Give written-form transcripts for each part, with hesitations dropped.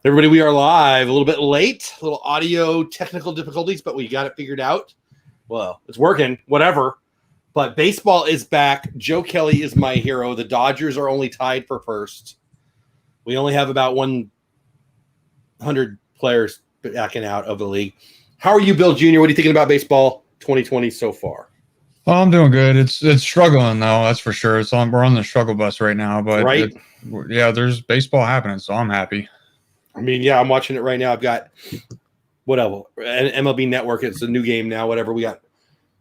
Everybody, we are live. A little bit late, a little audio technical difficulties, but we got it figured out. Well, it's working, whatever. But baseball is back. Joe Kelly is my hero. The Dodgers are only tied for first. We only have about 100 players backing out of the league. How are you, Bill Jr.? What are you thinking about baseball 2020 so far? Oh, I'm doing good. It's struggling though, that's for sure. We're on the struggle bus right now, but right? There's baseball happening, so I'm happy. I mean, yeah, I'm watching it right now. I've got whatever an MLB Network. It's a new game now. Whatever we got.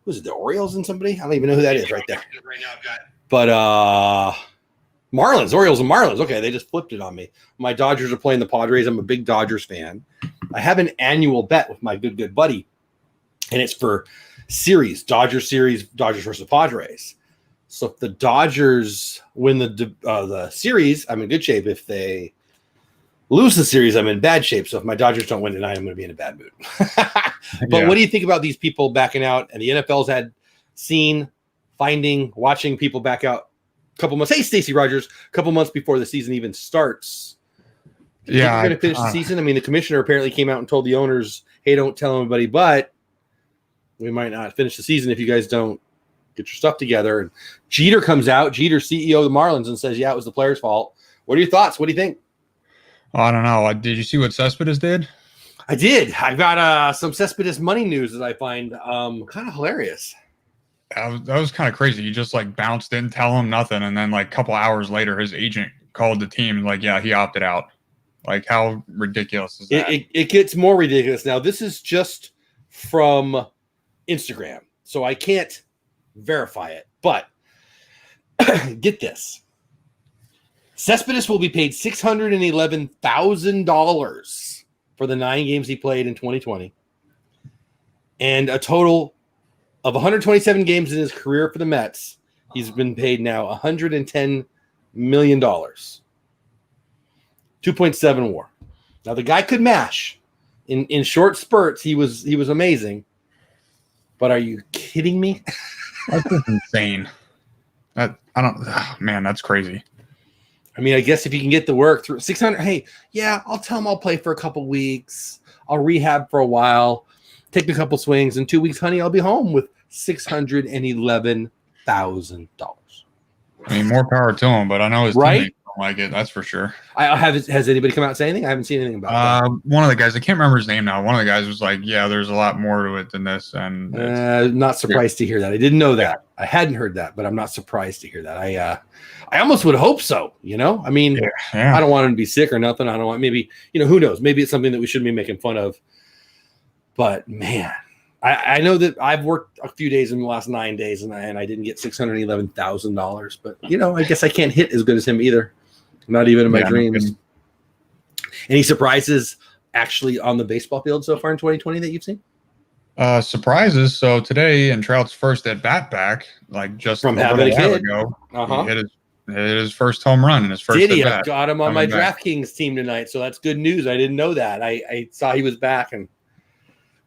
Was it the Orioles and somebody? I don't even know who that is right there. Right now, I've got. But Marlins, Orioles and Marlins. Okay, they just flipped it on me. My Dodgers are playing the Padres. I'm a big Dodgers fan. I have an annual bet with my good buddy, and it's for Dodgers versus Padres. So if the Dodgers win the series, I'm in good shape. If they lose the series, I'm in bad shape. So if my Dodgers don't win tonight, I'm going to be in a bad mood. But What do you think about these people backing out? And the NFL's watching people back out a couple months. Hey, Stacey Rogers, a couple months before the season even starts. Do you think they're going to finish the season? I mean, the commissioner apparently came out and told the owners, hey, don't tell anybody, but we might not finish the season if you guys don't get your stuff together. And Jeter comes out, Jeter, CEO of the Marlins, and says, yeah, it was the players' fault. What are your thoughts? What do you think? I don't know. Did you see what Cespedes did? I did. I've got some Cespedes money news that I find kind of hilarious. That was kind of crazy. He just bounced, didn't tell him nothing, and then a couple hours later, his agent called the team and yeah, he opted out. How ridiculous is that? It gets more ridiculous now. This is just from Instagram, so I can't verify it. But get this. Cespedes will be paid $611,000 for the 9 games he played in 2020, and a total of 127 games in his career for the Mets. He's been paid now $110 million, 2.7 WAR. Now the guy could mash in short spurts. He was amazing. But are you kidding me? That's just insane. That's crazy. I mean, I guess if you can get the work through 600, hey, yeah, I'll tell him I'll play for a couple weeks. I'll rehab for a while, take a couple swings. In 2 weeks, honey, I'll be home with $611,000. I mean, more power to him, but I know his teammates don't like it. That's for sure. Has anybody come out and say anything? I haven't seen anything about that. One of the guys, I can't remember his name now. One of the guys was like, yeah, there's a lot more to it than this. And not surprised to hear that. I didn't know that. I hadn't heard that, but I'm not surprised to hear that. I almost would hope so, I mean, I don't want him to be sick or nothing. I don't want, maybe, who knows? Maybe it's something that we shouldn't be making fun of. But man, I know that I've worked a few days in the last 9 days and I didn't get $611,000. But, I guess I can't hit as good as him either. Not even in my dreams. Any surprises actually on the baseball field so far in 2020 that you've seen? Surprises. So today, in Trout's first at bat back, just from having a kid ago, he hit his first home run in his first. Did he? I've got him on my DraftKings team tonight, so that's good news. I didn't know that. I saw he was back, and it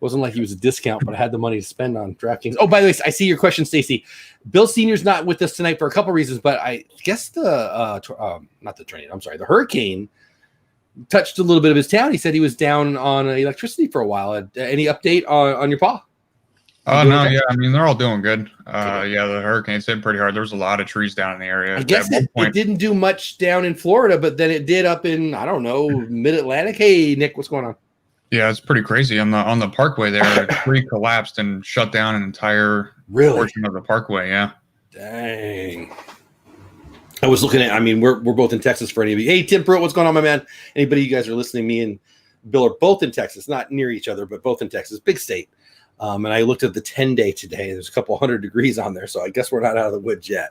wasn't like he was a discount, but I had the money to spend on DraftKings. Oh, by the way, I see your question, Stacey. Bill Senior's not with us tonight for a couple reasons, but I guess the hurricane touched a little bit of his town. He said he was down on electricity for a while. Any update on your paw? No, yeah. I mean, they're all doing good. The hurricane's hit pretty hard. There was a lot of trees down in the area. I guess it didn't do much down in Florida, but then it did up in, I don't know, mid-Atlantic. Hey, Nick, what's going on? Yeah, it's pretty crazy. On the parkway there, a tree collapsed and shut down an entire portion of the parkway. Yeah. Dang. I was looking at, we're both in Texas for any of you. Hey, Tim Pruitt, what's going on, my man? Anybody you guys are listening, me and Bill are both in Texas, not near each other, but both in Texas, big state. And I looked at the 10-day today. There's a couple 100 degrees on there, so I guess we're not out of the woods yet.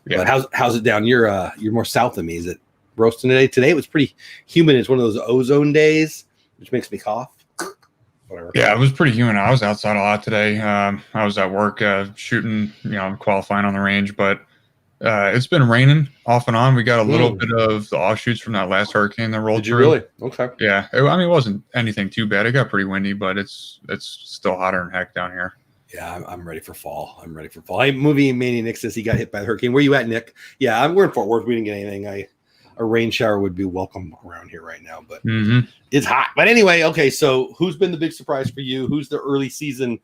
Yeah. But how's it down? You're more south than me. Is it roasting today? Today it was pretty humid. It's one of those ozone days, which makes me cough. Whatever. Yeah, it was pretty humid. I was outside a lot today. I was at work shooting, qualifying on the range, but it's been raining off and on. We got a little bit of the offshoots from that last hurricane that rolled through. Really? Okay. Yeah. It wasn't anything too bad. It got pretty windy, but it's still hotter than heck down here. Yeah, I'm ready for fall. Movie Mania Nick says he got hit by the hurricane. Where you at, Nick? Yeah, we're in Fort Worth. We didn't get anything. a rain shower would be welcome around here right now, but it's hot. But anyway, okay, so who's been the big surprise for you? Who's the early season?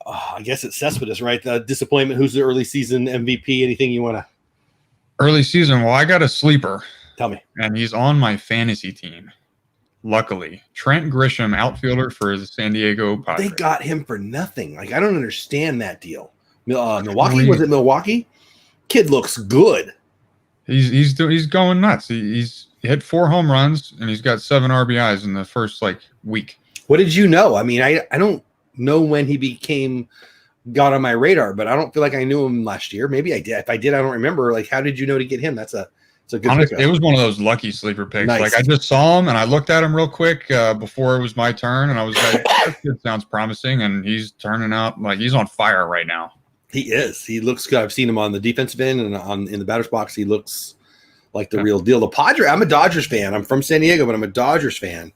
I guess it's Cespedes, right? The disappointment. Who's the early season MVP? Anything you want to? Early season. Well, I got a sleeper. Tell me. And he's on my fantasy team. Luckily, Trent Grisham, outfielder for the San Diego Padres. They got him for nothing. Like, I don't understand that deal. Milwaukee, was it Milwaukee? Kid looks good. He's going nuts. He's hit 4 home runs and he's got 7 RBIs in the first week. What did you know? I mean, I don't know when he got on my radar, but I don't feel like I knew him last year. Maybe I did. If I did, I don't remember. Like, how did you know to get him? It's a good pick. It was one of those lucky sleeper picks. Nice. Like, I just saw him and I looked at him real quick before it was my turn, and I was like, "That kid sounds promising," and he's turning out like he's on fire right now. He is. He looks good. I've seen him on the defensive end and in the batter's box. He looks like the real deal. The Padres. I'm a Dodgers fan. I'm from San Diego, but I'm a Dodgers fan.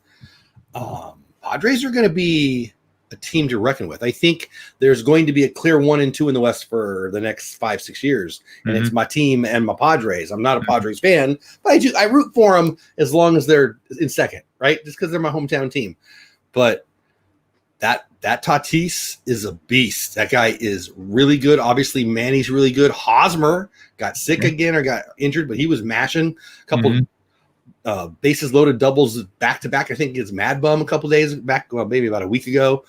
Padres are going to be a team to reckon with. I think there's going to be a clear 1 and 2 in the West for the next 5-6 years, and it's my team and my Padres. I'm not a Padres fan, but I root for them as long as they're in second, right? Just because they're my hometown team. But that Tatis is a beast. That guy is really good. Obviously, Manny's really good. Hosmer got sick again or got injured, but he was mashing a couple bases loaded doubles back to back. I think it's Mad Bum a couple days back, well, maybe about a week ago.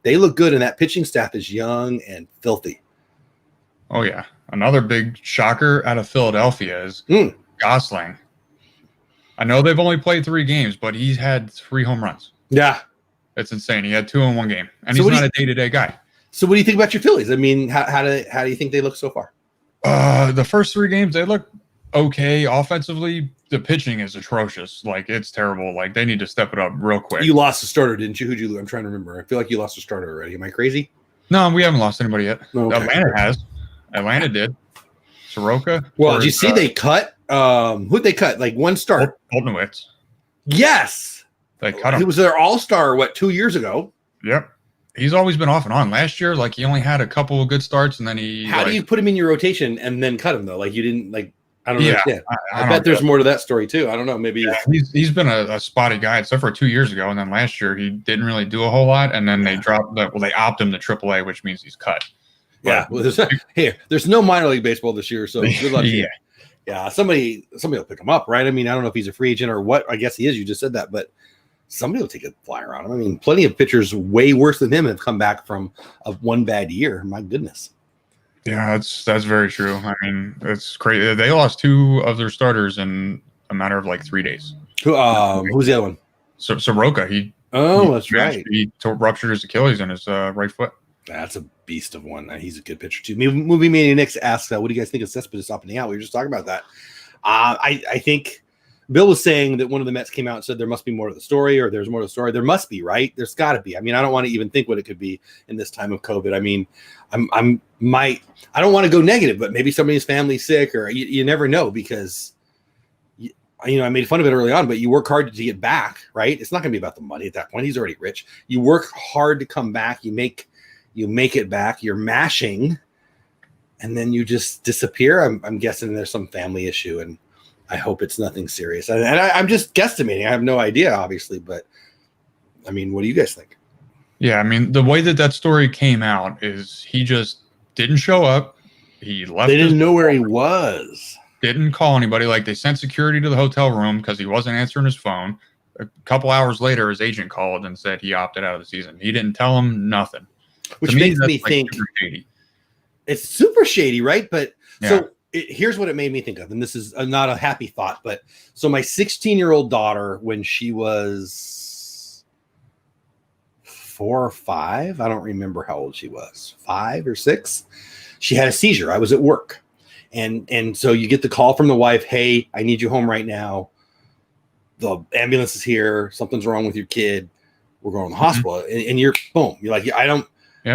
They look good, and that pitching staff is young and filthy. Oh yeah, another big shocker out of Philadelphia is Gosling. I know they've only played 3 games, but he's had 3 home runs. Yeah. It's insane. He had 2 in 1 game, and he's not a day-to-day guy. So what do you think about your Phillies? I mean, how do you think they look so far? The first 3 games, they look okay offensively. The pitching is atrocious. Like, it's terrible. Like, they need to step it up real quick. You lost a starter, didn't you? Who'd you lose? I'm trying to remember. I feel like you lost a starter already. Am I crazy? No, we haven't lost anybody yet. Okay. Atlanta has. Atlanta did. Soroka. Well, did you see they cut? Who'd they cut? Like one start. Holtnowitz. Yes. They cut him. He was their all-star, 2 years ago? Yep. He's always been off and on. Last year, he only had a couple of good starts, and then he. How do you put him in your rotation and then cut him though? Like, you didn't I don't understand. I bet there's more to that story too. I don't know. Maybe he's been a spotty guy except for 2 years ago, and then last year he didn't really do a whole lot, and then they dropped that. Well, they opt him to AAA, which means he's cut. Yeah. Well, there's no minor league baseball this year, so good luck. Yeah. Somebody will pick him up, right? I mean, I don't know if he's a free agent or what. I guess he is. You just said that, but somebody will take a flyer on him. I mean, plenty of pitchers way worse than him have come back from one bad year. My goodness. Yeah, that's very true. I mean, it's crazy. They lost 2 of their starters in a matter of 3 days. Who's the other one? Soroka. That's right. He ruptured his Achilles in his right foot. That's a beast of one. He's a good pitcher too. Movie Mania Nick asks, "What do you guys think of Cespedes opting out?" We were just talking about that. I think Bill was saying that one of the Mets came out and said there must be more to the story, or there's more to the story. There must be, right? There's got to be. I mean, I don't want to even think what it could be in this time of COVID. I mean, I don't want to go negative, but maybe somebody's family's sick, or you never know, because I made fun of it early on, but you work hard to get back, right? It's not going to be about the money at that point. He's already rich. You work hard to come back. You make it back. You're mashing, and then you just disappear. I'm guessing there's some family issue, and I hope it's nothing serious. And I'm just guesstimating. I have no idea, obviously, but I mean, what do you guys think? Yeah, I mean, the way that story came out is he just didn't show up. He left. They didn't know where he was. Didn't call anybody. They sent security to the hotel room because he wasn't answering his phone. A couple hours later, his agent called and said he opted out of the season. He didn't tell him nothing. Which makes me think it's super shady, right? But so here's what it made me think of, and this is not a happy thought, but so my 16-year-old daughter, when she was 4 or 5, I don't remember how old she was, 5 or 6, she had a seizure. I was at work. And so you get the call from the wife, "Hey, I need you home right now. The ambulance is here. Something's wrong with your kid. We're going to the hospital." And you're boom. You're like, I don't,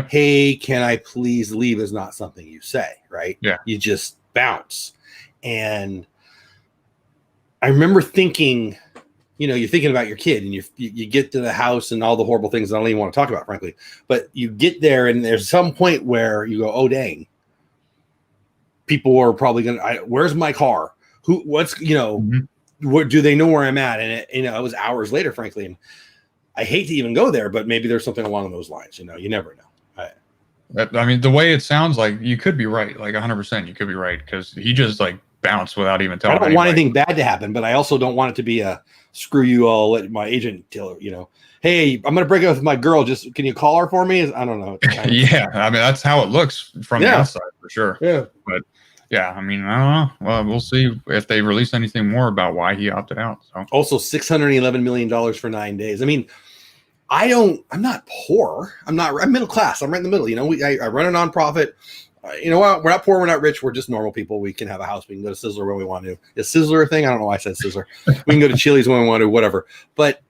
"Hey, can I please leave?" is not something you say, right? Yeah. You just bounce. And I remember thinking, you're thinking about your kid, and you get to the house and all the horrible things I don't even want to talk about, frankly. But you get there, and there's some point where you go, "Oh, dang. People are probably going to, where's my car? what's, what do they know where I'm at? And it was hours later, frankly. And I hate to even go there, but maybe there's something along those lines. You never know. I mean, the way it sounds like you could be right, like 100%, you could be right, because he just like bounced without even telling. I don't want anything bad to happen, but I also don't want it to be a screw you all. Let my agent tell her, hey, I'm going to break up with my girl. Just can you call her for me? I don't know. Yeah, I mean that's how it looks from the outside for sure. Yeah, but yeah, I mean I don't know. Well, we'll see if they release anything more about why he opted out. So also $611 million for 9 days. I mean. I'm not poor. I'm middle class. I'm right in the middle. I run a nonprofit. We're not poor. We're not rich. We're just normal people. We can have a house. We can go to Sizzler when we want to. Is Sizzler a thing? I don't know why I said Sizzler. We can go to Chili's when we want to, whatever. But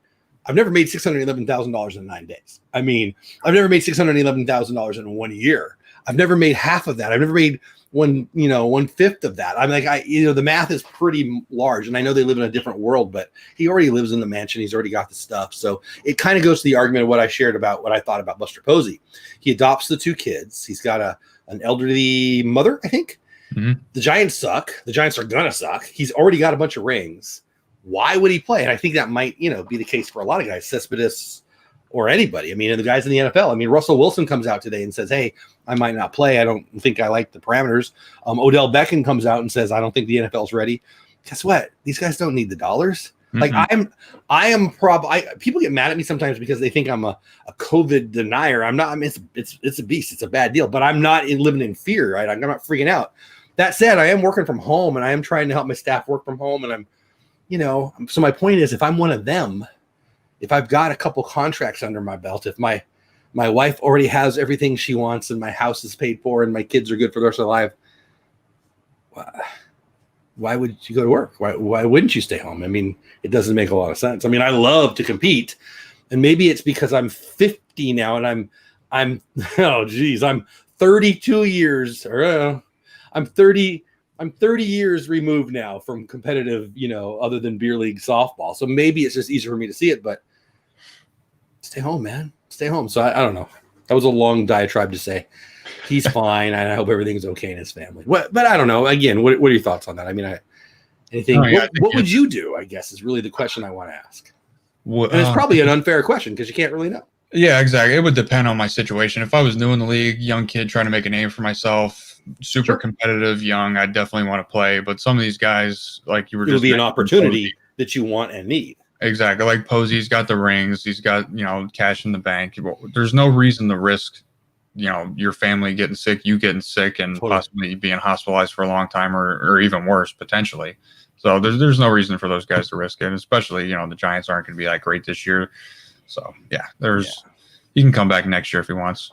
I've never made $611,000 in 9 days. I mean, I've never made $611,000 in 1 year. I've never made half of that. I've never made 1/5 of that. I'm like, the math is pretty large, and I know they live in a different world, but he already lives in the mansion. He's already got the stuff. So it kind of goes to the argument of what I shared about what I thought about Buster Posey. He adopts the 2 kids. He's got an elderly mother, I think. Mm-hmm. The Giants suck. The Giants are gonna suck. He's already got a bunch of rings. Why would he play? And I think that might, be the case for a lot of guys, Cespedes or anybody. I mean, and the guys in the NFL. I mean, Russell Wilson comes out today and says, hey, I might not play. I don't think I like the parameters. Odell Beckham comes out and says, I don't think the NFL's ready. Guess what? These guys don't need the dollars. Mm-hmm. Like people get mad at me sometimes because they think I'm a COVID denier. I'm not. I mean, it's a beast. It's a bad deal, but I'm not living in fear, right? I'm not freaking out. That said, I am working from home and I am trying to help my staff work from home. And so my point is, if I'm one of them, if I've got a couple contracts under my belt, if my wife already has everything she wants and my house is paid for and my kids are good for the rest of their life, why would you go to work? Why wouldn't you stay home? I mean, it doesn't make a lot of sense. I mean, I love to compete, and maybe it's because I'm 50 now and I'm 32 years or I'm 30 years removed now from competitive, other than beer league softball. So maybe it's just easier for me to see it, but stay home, man. Stay home. So I don't know. That was a long diatribe to say he's fine. And I hope everything's okay in his family. But I don't know. Again, what are your thoughts on that? I mean, anything? What would you do? I guess is really the question I want to ask. And it's probably an unfair question because you can't really know. Yeah, exactly. It would depend on my situation. If I was new in the league, young kid trying to make a name for myself, super competitive, young, I'd definitely want to play. But some of these guys, like you were, it'll be an opportunity that you want and need. Exactly. Like Posey's got the rings. He's got, cash in the bank. There's no reason to risk, your family getting sick, you getting sick, and possibly being hospitalized for a long time or even worse, potentially. So there's no reason for those guys to risk it, especially, the Giants aren't going to be that great this year. So, yeah, he can come back next year if he wants.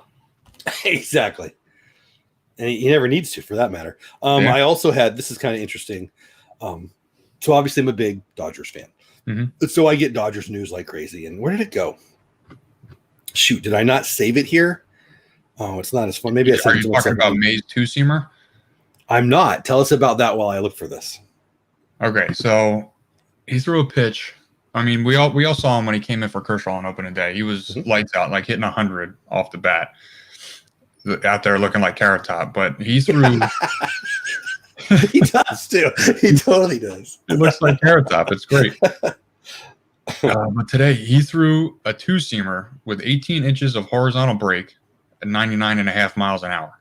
Exactly. And he never needs to, for that matter. I also had, this is kind of interesting. So obviously I'm a big Dodgers fan. Mm-hmm. So I get Dodgers news like crazy. And where did it go? Shoot, did I not save it here? Oh, it's not as fun. Maybe Are you talking about May's 2-seamer? I'm not. Tell us about that while I look for this. Okay, so he threw a pitch. I mean, we all saw him when he came in for Kershaw on opening day. He was lights out, like hitting 100 off the bat, out there looking like Carrot Top. But he threw. He does too. He totally does. It looks like Carrot Top. It's great. But today he threw a 2-seamer with 18 inches of horizontal break at 99.5 miles an hour.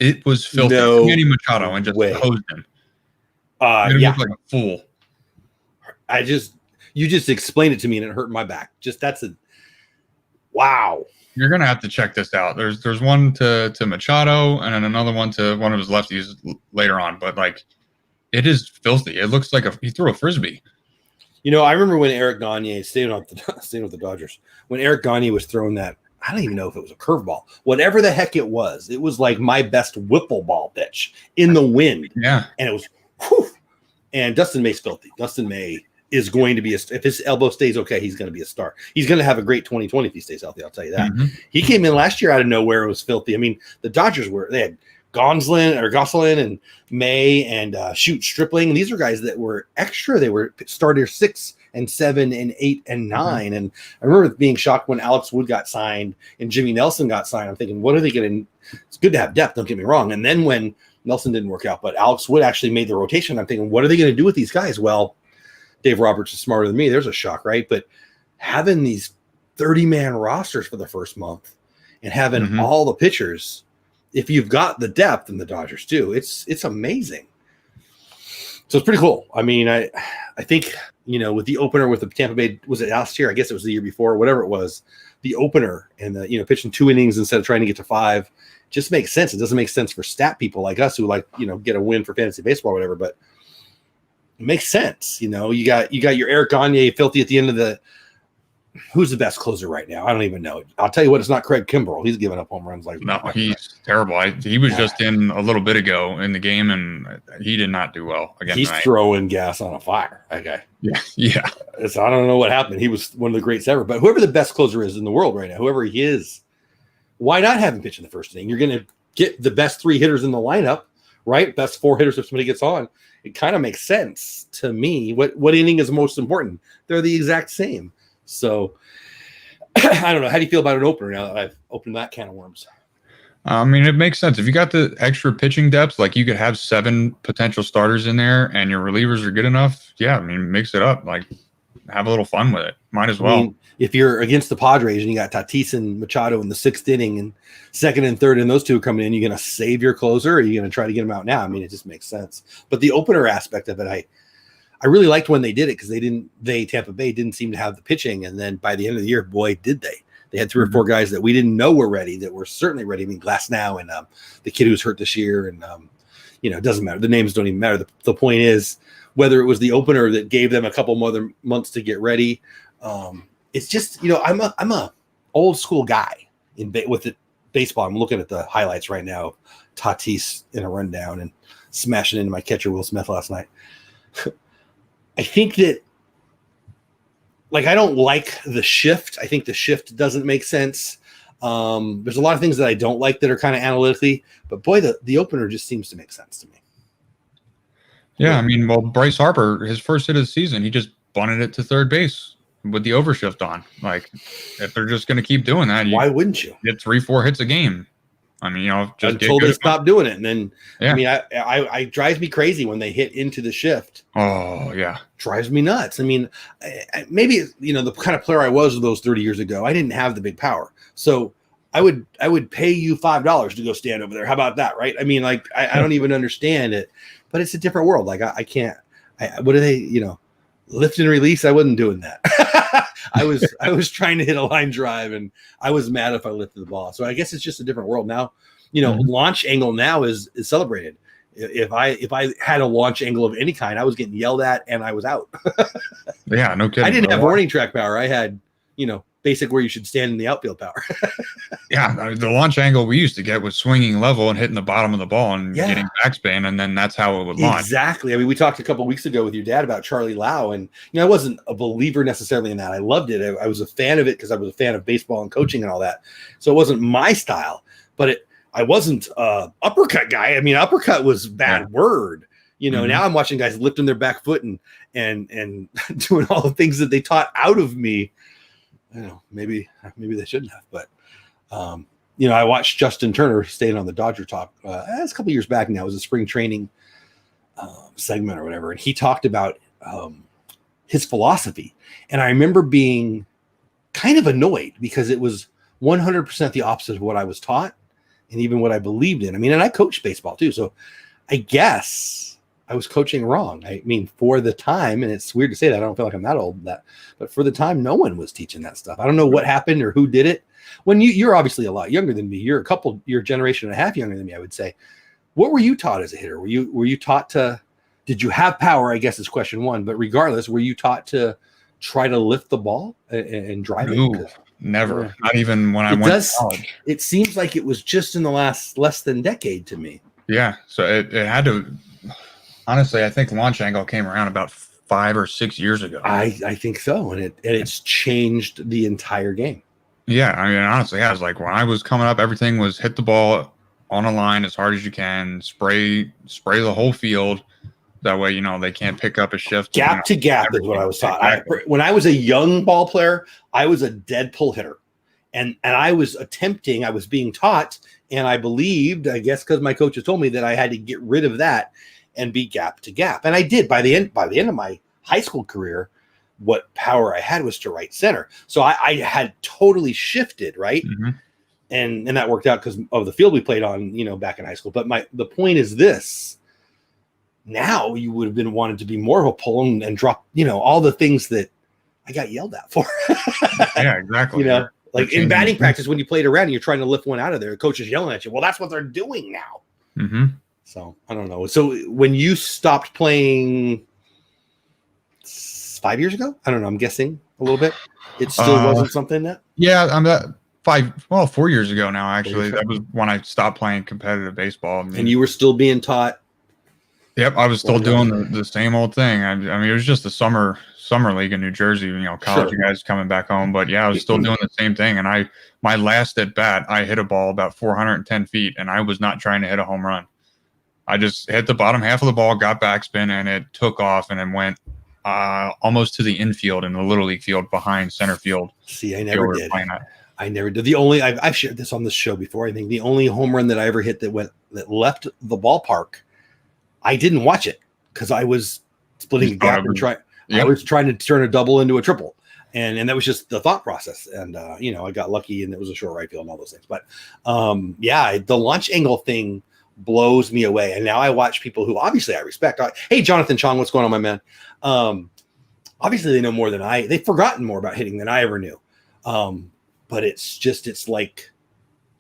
It was filthy. No Manny Machado and just hosed him. Yeah, like a fool. You just explained it to me and it hurt my back. Wow. You're gonna have to check this out. There's one to Machado and then another one to one of his lefties later on. But like, it is filthy. It looks like he threw a frisbee. I remember when Eric Gagne staying with the Dodgers. When Eric Gagne was throwing that, I don't even know if it was a curveball. Whatever the heck it was like my best Whipple ball pitch in the wind. Yeah, and it was. Whew. And Dustin May's filthy. Dustin May is going to be if his elbow stays okay, he's going to be a star. He's going to have a great 2020 if he stays healthy. I'll tell you that. Mm-hmm. He came in last year out of nowhere. It was filthy. I mean, the Dodgers they had Gosselin and May and Stripling. And these are guys that were extra. They were starters 6 and 7 and 8 and 9. Mm-hmm. And I remember being shocked when Alex Wood got signed and Jimmy Nelson got signed. I'm thinking, what are they getting? It's good to have depth. Don't get me wrong. And then when Nelson didn't work out, but Alex Wood actually made the rotation. I'm thinking, what are they going to do with these guys? Well, Dave Roberts is smarter than me. There's a shock, right? But having these 30-man rosters for the first month and having all the pitchers, if you've got the depth, and the Dodgers do, it's amazing. So it's pretty cool. I mean, I think, with the opener with the Tampa Bay, was it last year? I guess it was the year before, whatever it was, the opener and the, pitching 2 innings instead of trying to get to 5 just makes sense. It doesn't make sense for stat people like us who like, get a win for fantasy baseball or whatever, but it makes sense. You got your Eric Gagne filthy at the end of the, who's the best closer right now? I don't even know. I'll tell you what, it's not Craig Kimbrell. He's giving up home runs like no, he's terrible. He was just in a little bit ago in the game, and he did not do well again. He's tonight. Throwing gas on a fire. Okay. Yeah. So I don't know what happened. He was one of the greats ever. But whoever the best closer is in the world right now, whoever he is, why not have him pitch in the first inning? You're going to get the best 3 hitters in the lineup, right? Best 4 hitters if somebody gets on. It kind of makes sense to me. What inning is most important? They're the exact same. So I don't know. How do you feel about an opener now that I've opened that can of worms? I mean, it makes sense. If you got the extra pitching depth, like you could have 7 potential starters in there and your relievers are good enough. Yeah, I mean, mix it up. Like, have a little fun with it. Might as well. I mean, if you're against the Padres and you got Tatis and Machado in the 6th inning and 2nd and 3rd and those 2 coming in, you're going to save your closer or are you going to try to get them out now? I mean, it just makes sense. But the opener aspect of it, I really liked when they did it because Tampa Bay didn't seem to have the pitching. And then by the end of the year, boy, did they. They had 3 or 4 guys that we didn't know were ready that were certainly ready. I mean, Glasnow and the kid who's hurt this year. And, it doesn't matter. The names don't even matter. The point is, whether it was the opener that gave them a couple more months to get ready. It's just, I'm a old school guy with the baseball. I'm looking at the highlights right now. Tatis in a rundown and smashing into my catcher, Will Smith, last night. I think that, I don't like the shift. I think the shift doesn't make sense. There's a lot of things that I don't like that are kind of analytically, but boy, the opener just seems to make sense to me. Yeah, I mean, well, Bryce Harper, his first hit of the season, he just bunted it to third base with the overshift on. Like, if they're just going to keep doing that, why wouldn't you get 3-4 hits a game? I mean, just until they stop doing it, and then I mean, I drives me crazy when they hit into the shift. Oh yeah, drives me nuts. I mean, maybe the kind of player I was those 30 years ago, I didn't have the big power, so I would pay you $5 to go stand over there. How about that, right? I mean, I don't even understand it, but it's a different world. Like I can't. What do they? Lift and release. I wasn't doing that. I was trying to hit a line drive and I was mad if I lifted the ball. So I guess it's just a different world now. Launch angle now is celebrated. If I had a launch angle of any kind, I was getting yelled at and I was out. Yeah, no kidding. I didn't have warning track power. I had, basic where you should stand in the outfield power. Yeah, the launch angle we used to get was swinging level and hitting the bottom of the ball and getting backspin, and then that's how it would launch. Exactly. I mean, we talked a couple of weeks ago with your dad about Charlie Lau, and I wasn't a believer necessarily in that. I loved it. I was a fan of it because I was a fan of baseball and coaching and all that. So it wasn't my style, but I wasn't uppercut guy. I mean, uppercut was a bad word. Now I'm watching guys lifting their back foot and doing all the things that they taught out of me. Maybe they shouldn't have, but I watched Justin Turner staying on the Dodger Talk. That's a couple years back now. It was a spring training segment or whatever, and he talked about his philosophy. And I remember being kind of annoyed because it was 100% the opposite of what I was taught and even what I believed in. I mean, and I coached baseball too, so I guess I was coaching wrong. I mean, for the time, and it's weird to say that, I don't feel like I'm that old, but for the time, no one was teaching that stuff. I don't know what happened or who did it. When you're obviously a lot younger than me, you're a generation and a half younger than me, I would say. What were you taught as a hitter? Were you taught to, did you have power, I guess is question one, but regardless, were you taught to try to lift the ball and drive it? Never. Not even when I went to college. It seems like it was just in the last less than decade to me. Yeah, so it had to. Honestly, I think launch angle came around about 5 or 6 years ago. I think so, and it's changed the entire game. Yeah, I mean, honestly, I was like, when I was coming up, everything was hit the ball on a line as hard as you can, spray the whole field. That way, they can't pick up a shift. Gap to gap is what I was taught. Exactly. When I was a young ball player, I was a dead pull hitter. And I was being taught, And I believed, I guess, because my coaches told me that I had to get rid of that and be gap to gap. And I did. By the end of my high school career, what power I had was to right center. So I had totally shifted, right? Mm-hmm. And that worked out because of the field we played on, back in high school. But the point is this: now you would have been wanted to be more of a pull and drop, all the things that I got yelled at for. Yeah, exactly. Like in batting practice, when you played around and you're trying to lift one out of there, the coach is yelling at you. Well, that's what they're doing now. Mm-hmm. So I don't know. So when you stopped playing 5 years ago, I don't know, I'm guessing a little bit, it still wasn't something that. Yeah, I'm at 4 years ago now. Actually, that was when I stopped playing competitive baseball. And you were still being taught. Yep, I was still doing the same old thing. I mean, it was just the summer league in New Jersey. College guys coming back home, but yeah, I was still doing the same thing. And my last at bat, I hit a ball about 410 feet, and I was not trying to hit a home run. I just hit the bottom half of the ball, got backspin, and it took off, and then went almost to the infield in the little league field behind center field. See, I never did. I never did. The only I've shared this on this show before. I think the only home run that I ever hit that left the ballpark, I didn't watch it because I was splitting a gap and trying. Yep. I was trying to turn a double into a triple, and that was just the thought process. And I got lucky, and it was a short right field and all those things. But the launch angle thing blows me away. And now I watch people who obviously I respect. Hey, Jonathan Chong, what's going on, my man? Obviously they know more than they've forgotten more about hitting than I ever knew. But it's like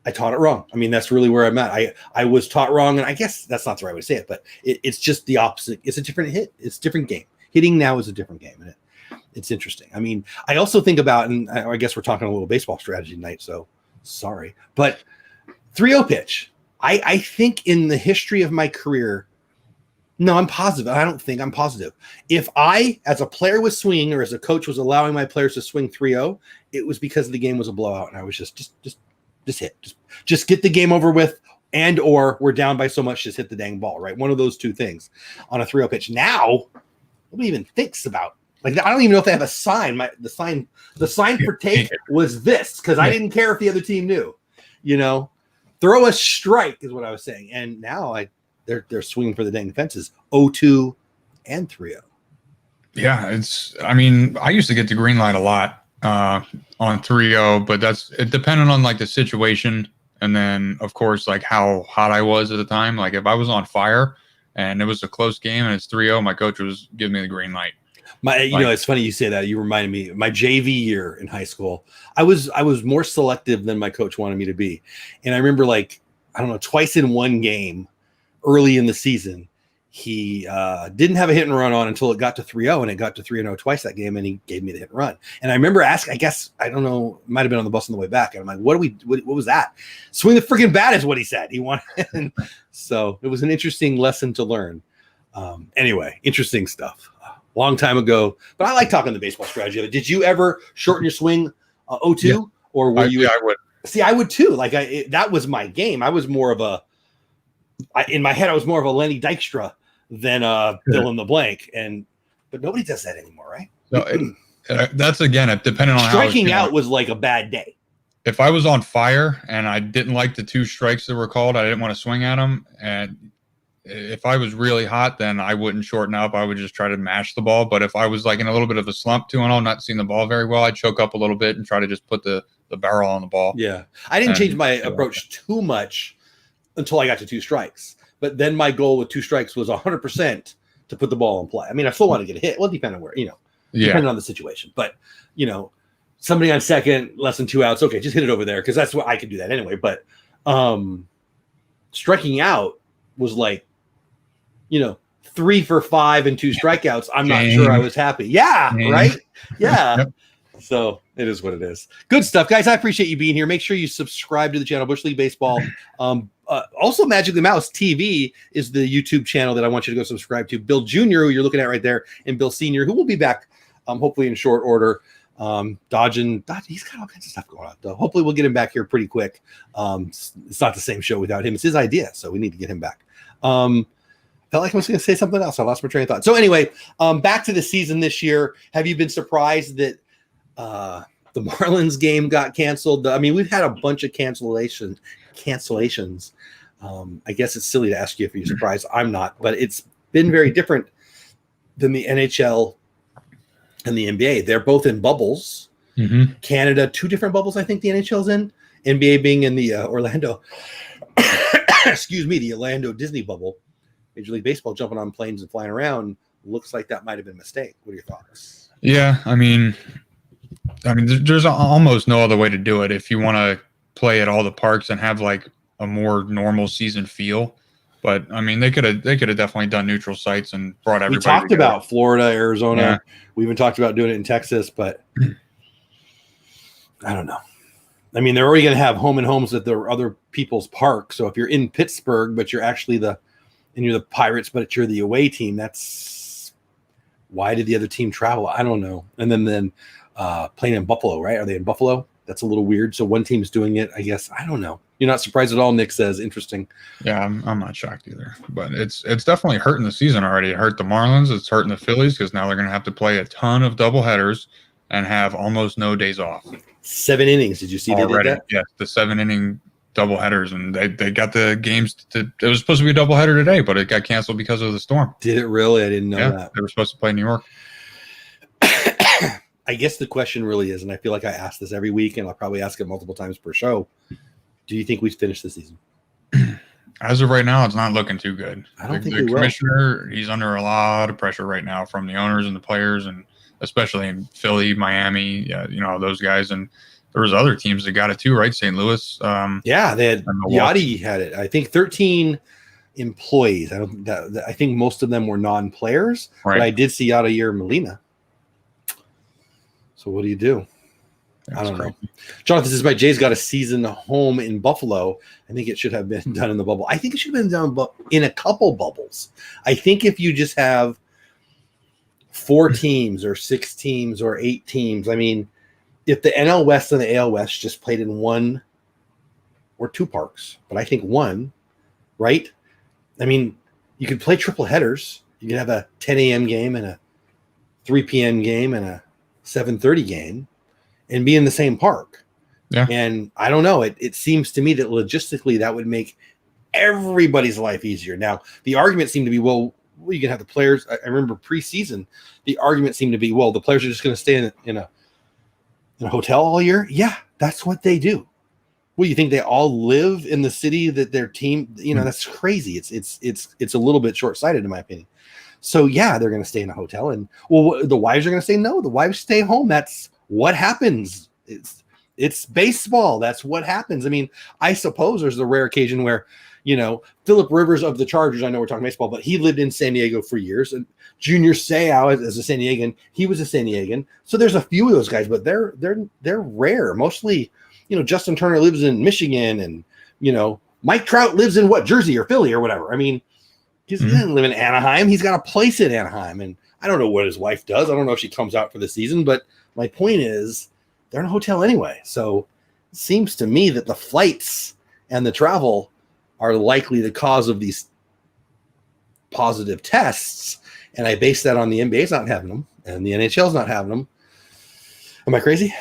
I taught it wrong. I mean, that's really where I'm at. I was taught wrong, and I guess that's not the right way to say it, but it's just the opposite. It's a different hit. It's a different game. Hitting now is a different game, and it's interesting. I mean, I also think about, and I guess we're talking a little baseball strategy tonight, so sorry, but 3-0 pitch. I think in the history of my career, no, I'm positive. I don't think I'm positive. If I, as a player, was swinging, or as a coach was allowing my players to swing 3-0, it was because the game was a blowout, and I was just hit. Just get the game over with, and or we're down by so much, just hit the dang ball, right? One of those two things on a 3-0 pitch. Now, nobody even thinks about, like, I don't even know if they have a sign. The sign for take was this, because I didn't care if the other team knew. Throw a strike is what I was saying. And now they're swinging for the dang fences, 0-2 and 3-0. Yeah, I used to get the green light a lot on 3-0, but it depended on like the situation, and then of course like how hot I was at the time. Like if I was on fire and it was a close game and it's 3-0, my coach was giving me the green light. It's funny you say that. You reminded me, my JV year in high school, I was more selective than my coach wanted me to be. And I remember, like, I don't know, twice in one game early in the season, he didn't have a hit and run on until it got to 3-0, and it got to 3-0 twice that game, and he gave me the hit and run. And I remember asking, I guess, I don't know, might have been on the bus on the way back, and I'm like, what was that? Swing the freaking bat is what he said. He wanted. So it was an interesting lesson to learn. Anyway, interesting stuff. Long time ago, but I like talking the baseball strategy of it. Did you ever shorten your swing 0-2? Yeah. Or were you? Yeah, I would. See, I would too. Like that was my game. I was more of in my head, I was more of a Lenny Dykstra than fill in the blank. But nobody does that anymore, right? So that's again, depending on striking out was like a bad day. If I was on fire and I didn't like the 2 strikes that were called, I didn't want to swing at them. And if I was really hot, then I wouldn't shorten up. I would just try to mash the ball. But if I was like in a little bit of a slump, 2-0, not seeing the ball very well, I'd choke up a little bit and try to just put the barrel on the ball. Yeah. I didn't change my approach too much until I got to 2 strikes. But then my goal with 2 strikes was 100% to put the ball in play. I mean, I still want to get a hit. Well, depending on where, depending on the situation. But, somebody on second, less than 2 outs. Okay, just hit it over there, because that's what I could do that anyway. But striking out was like, 3 for 5 and 2 strikeouts. I'm not sure I was happy. Yeah, right? Yeah. Yep. So it is what it is. Good stuff, guys. I appreciate you being here. Make sure you subscribe to the channel, Bush League Baseball. Also, Magic the Mouse TV is the YouTube channel that I want you to go subscribe to. Bill Jr., who you're looking at right there, and Bill Sr., who will be back hopefully in short order. Dodging, he's got all kinds of stuff going on. So hopefully we'll get him back here pretty quick. It's not the same show without him. It's his idea, so we need to get him back. Felt like I was going to say something else. I lost my train of thought. So anyway, back to the season this year. Have you been surprised that the Marlins game got canceled? I mean, we've had a bunch of cancellations cancellations. I guess it's silly to ask you if you're surprised. I'm not, but it's been very different than the NHL and the NBA. They're both in bubbles. Mm-hmm. Canada, 2 different bubbles, I think the NHL's in. NBA being in the Orlando, the Orlando Disney bubble. Major League Baseball jumping on planes and flying around looks like that might have been a mistake. What are your thoughts? Yeah, I mean, there's almost no other way to do it if you want to play at all the parks and have like a more normal season feel. But I mean, they could have definitely done neutral sites and brought everybody. We talked together. about Florida, Arizona. Yeah. We even talked about doing it in Texas, but I don't know. I mean, they're already going to have home and homes at their other people's park. So if you're in Pittsburgh, but you're actually you're the Pirates, but you're the away team, that's why did the other team travel? I don't know. And then playing in Buffalo, right? Are they in Buffalo? That's a little weird. So one team's doing it, I guess. I don't know. You're not surprised at all, Nick says. Interesting. Yeah, I'm not shocked either. But it's definitely hurting the season already. It hurt the Marlins. It's hurting the Phillies because now they're going to have to play a ton of doubleheaders and have almost no days off. 7 innings. Did you see already? They did that? Yes, the 7-inning doubleheaders, and they got the games. It was supposed to be a doubleheader today, but it got canceled because of the storm. Did it really? I didn't know that. They were supposed to play New York. I guess the question really is, and I feel like I ask this every week, and I'll probably ask it multiple times per show. Do you think we finished the season? As of right now, it's not looking too good. I don't think the we commissioner, he's under a lot of pressure right now from the owners and the players, and especially in Philly, Miami, those guys. And there was other teams that got it too, right? St. Louis. They had Yachty had it. I think 13 employees. I think most of them were non-players, right. But I did see Yadier Molina. So what do you do? I don't know. Jonathan says, Jay's got a season home in Buffalo. I think it should have been done in the bubble. I think it should have been done in a couple bubbles. I think if you just have 4 teams or 6 teams or 8 teams, I mean, if the NL West and the AL West just played in 1 or 2 parks, but I think 1, right? I mean, you could play triple headers. You could have a 10 a.m. game and a 3 p.m. game and a 7:30 game and be in the same park. Yeah. And I don't know. It seems to me that logistically that would make everybody's life easier. Now, the argument seemed to be, well, you can have the players. I remember preseason, the argument seemed to be, well, the players are just going to stay in a hotel all year. Yeah, that's what they do. Well, you think they all live in the city that their team, that's crazy. It's a little bit short-sighted in my opinion. So yeah, they're going to stay in a hotel, and well, the wives are going to say no. The wives stay home. That's what happens. It's baseball. That's what happens. I mean, I suppose there's the rare occasion where, Phillip Rivers of the Chargers. I know we're talking baseball, but he lived in San Diego for years, and Junior Seau as a San Diegan, he was a San Diegan. So there's a few of those guys, but they're rare. Mostly, Justin Turner lives in Michigan, and Mike Trout lives in Jersey or Philly or whatever. I mean. He doesn't live in Anaheim. He's got a place in Anaheim. And I don't know what his wife does. I don't know if she comes out for the season. But my point is, they're in a hotel anyway. So it seems to me that the flights and the travel are likely the cause of these positive tests. And I base that on the NBA's not having them. And the NHL's not having them. Am I crazy?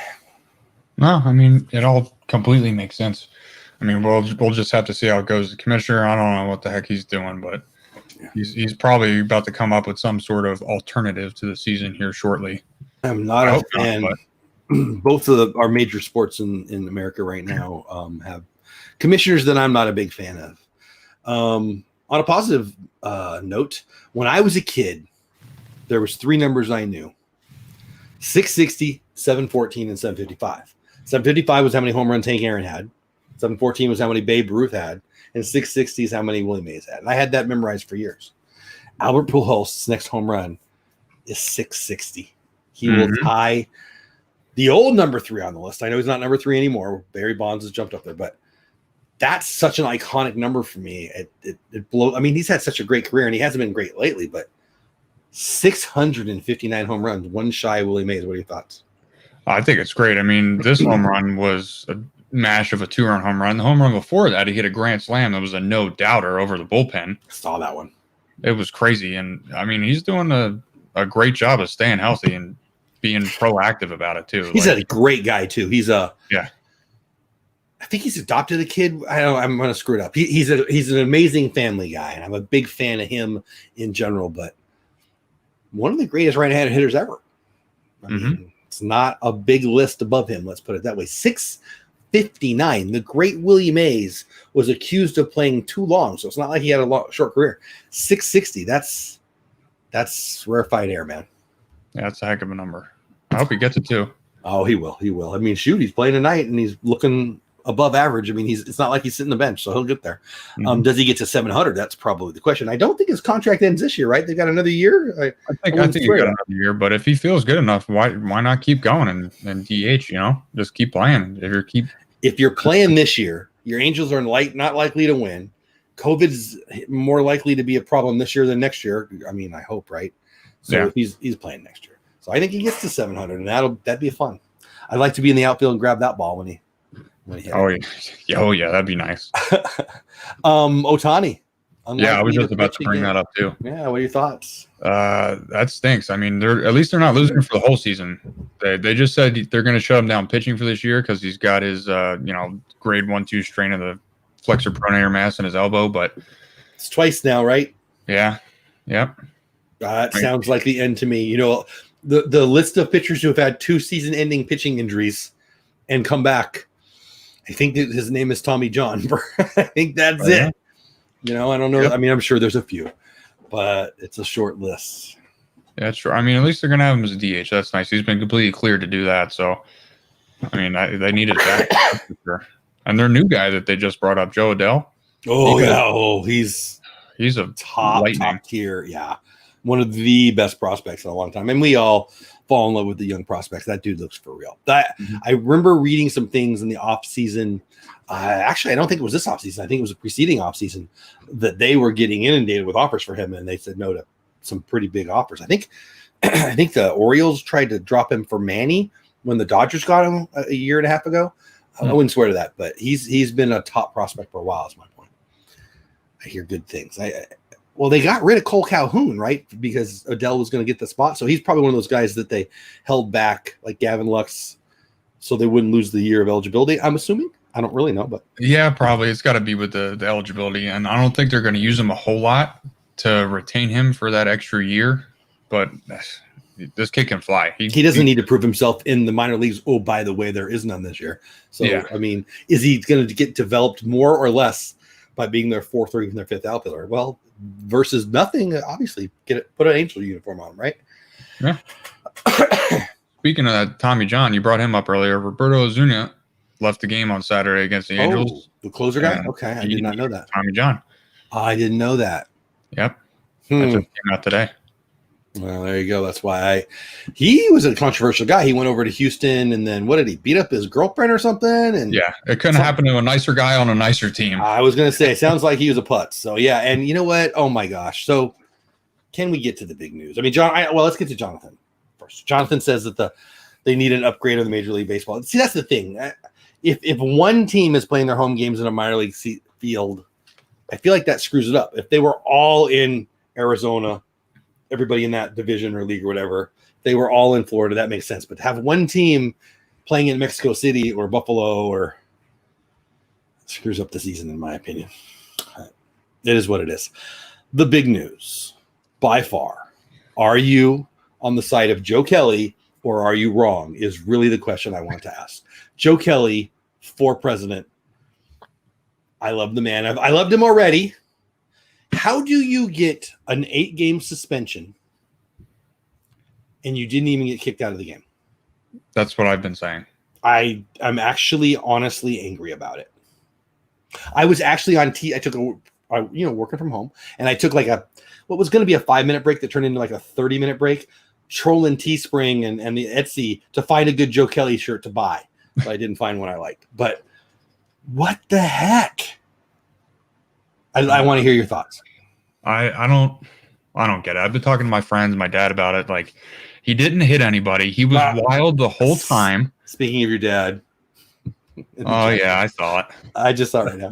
No, I mean, it all completely makes sense. I mean, we'll just have to see how it goes. The commissioner, I don't know what the heck he's doing, but he's probably about to come up with some sort of alternative to the season here shortly. I'm not a fan. Both of our major sports in America right now have commissioners that I'm not a big fan of. On a positive note, when I was a kid, there was 3 numbers I knew: 660, 714, and 755. 755 was how many home runs Hank Aaron had. 714 was how many Babe Ruth had, and 660 is how many Willie Mays had. And I had that memorized for years. Albert Pujols' next home run is 660. He will tie the old number 3 on the list. I know he's not number 3 anymore. Barry Bonds has jumped up there, but that's such an iconic number for me. It blows. I mean, he's had such a great career, and he hasn't been great lately, but 659 home runs, one shy of Willie Mays. What are your thoughts? I think it's great. I mean, this home run was a mash of a 2-run home run. The home run before that, he hit a grand slam that was a no-doubter over the bullpen. Saw that one. It was crazy. And, I mean, he's doing a great job of staying healthy and being proactive about it, too. He's a great guy, too. He's I think he's adopted a kid. I'm going to screw it up. He's an amazing family guy, and I'm a big fan of him in general. But one of the greatest right-handed hitters ever. I mean, it's not a big list above him. Let's put it that way. 659. The great Willie Mays was accused of playing too long, so it's not like he had a short career. 660. That's rarefied air, man. Yeah, that's a heck of a number. I hope he gets it too. Oh, he will. He will. I mean, shoot, he's playing tonight and he's looking above average. I mean, it's not like he's sitting the bench, so he'll get there. Does he get to 700? That's probably the question. I don't think his contract ends this year, right? They got another year. I think he got another year, but if he feels good enough, why not keep going and DH? Just keep playing. If you're playing this year, your Angels are not likely to win. COVID's more likely to be a problem this year than next year. I mean, I hope, right? So if he's playing next year. So I think he gets to 700, and that'd be fun. I'd like to be in the outfield and grab that ball when he hit. Oh yeah, that'd be nice. Ohtani. Yeah, I was just about to bring that up too. Yeah, what are your thoughts? That stinks. I mean, at least they're not losing for the whole season. They just said they're going to shut him down pitching for this year because he's got his grade 1-2 strain of the flexor pronator mass in his elbow. But it's twice now, right? Yeah. Yep. It sounds like the end to me. The list of pitchers who have had 2 season-ending pitching injuries and come back. I think that his name is Tommy John. I think that's it. I don't know. Yep. I mean, I'm sure there's a few, but it's a short list. Yeah, sure. I mean, at least they're going to have him as a DH. That's nice. He's been completely cleared to do that. So, I mean, they needed that for sure. And their new guy that they just brought up, Joe Dole. He's a top tier. Yeah. One of the best prospects in a long time. And we all fall in love with the young prospects. That dude looks for real. I remember reading some things in the off season. Actually, I don't think it was this off season. I think it was the preceding off season that they were getting inundated with offers for him. And they said no to some pretty big offers. I think the Orioles tried to drop him for Manny when the Dodgers got him a year and a half ago. I wouldn't swear to that, but he's been a top prospect for a while, is my point. I hear good things. Well, they got rid of Cole Calhoun, right? Because Adele was going to get the spot. So he's probably one of those guys that they held back, like Gavin Lux, so they wouldn't lose the year of eligibility, I'm assuming. I don't really know, but yeah, probably. It's got to be with the eligibility. And I don't think they're going to use him a whole lot to retain him for that extra year. But this kid can fly. He doesn't need to prove himself in the minor leagues. Oh, by the way, there is none this year. So, I mean, is he going to get developed more or less by being their 4th or even their 5th outfielder? Well, versus nothing, obviously. Put an Angel uniform on him, right? Yeah. Speaking of that, Tommy John, you brought him up earlier. Roberto Ozuna left the game on Saturday against the Angels. The closer guy? Okay, I did not know that. Tommy John. I didn't know that. Yep. That just came out today. Well, there you go. That's why he was a controversial guy. He went over to Houston, and then what did he beat up his girlfriend or something? And yeah, it couldn't happen to a nicer guy on a nicer team. I was going to say, it sounds like he was a putz. So yeah, and you know what? Oh my gosh. So can we get to the big news? I mean, let's get to Jonathan first. Jonathan says that they need an upgrade of the Major League Baseball. See, that's the thing. If one team is playing their home games in a minor league field, I feel like that screws it up. If they were all in Arizona, everybody in that division or league or whatever, they were all in Florida, that makes sense. But to have one team playing in Mexico City or Buffalo or screws up the season, in my opinion. It is what it is. The big news, by far, are you on the side of Joe Kelly or are you wrong, is really the question I want to ask. Joe Kelly for president. I love the man. I loved him already. How do you get an 8-game suspension and you didn't even get kicked out of the game? That's what I've been saying. I'm actually honestly angry about it. I was actually on I took working from home, and I took what was going to be a 5-minute break that turned into like a 30-minute break, trolling Teespring and the Etsy to find a good Joe Kelly shirt to buy. So I didn't find one I liked. But what the heck? I want to hear your thoughts. I don't get it. I've been talking to my friends, my dad about it. Like, he didn't hit anybody. He was wild the whole time. Speaking of your dad. Oh yeah, I saw it. I just saw it right now.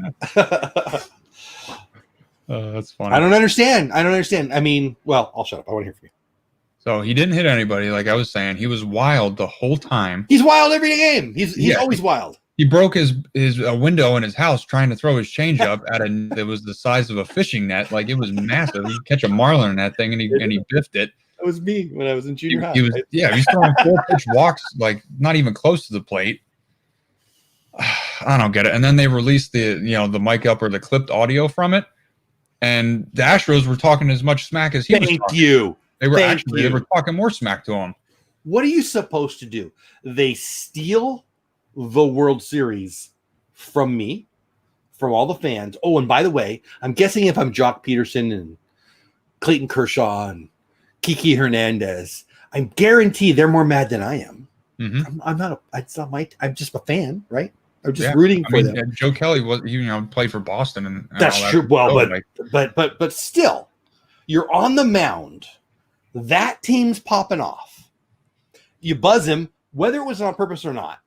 That's funny. I don't understand. I mean, well, I'll shut up. I want to hear from you. So he didn't hit anybody, like I was saying. He was wild the whole time. He's wild every game. He's always wild. He broke his window in his house trying to throw his change up that was the size of a fishing net. Like, it was massive. He'd catch a marlin in that thing, and he biffed it. That was me when I was in junior high. He was throwing 4-pitch walks, like not even close to the plate. I don't get it. And then they released the mic up or the clipped audio from it, and the Astros were talking as much smack as he was talking. Thank you. They were talking more smack to him. What are you supposed to do? They steal the World Series from me, from all the fans. Oh, and by the way, I'm guessing if I'm Jock Peterson and Clayton Kershaw and Kiki Hernandez, I'm guaranteed they're more mad than I am. Mm-hmm. I'm just a fan, right? I'm just rooting for them. Joe Kelly played for Boston, and that's true. Well, but still, you're on the mound. That team's popping off. You buzz him, whether it was on purpose or not.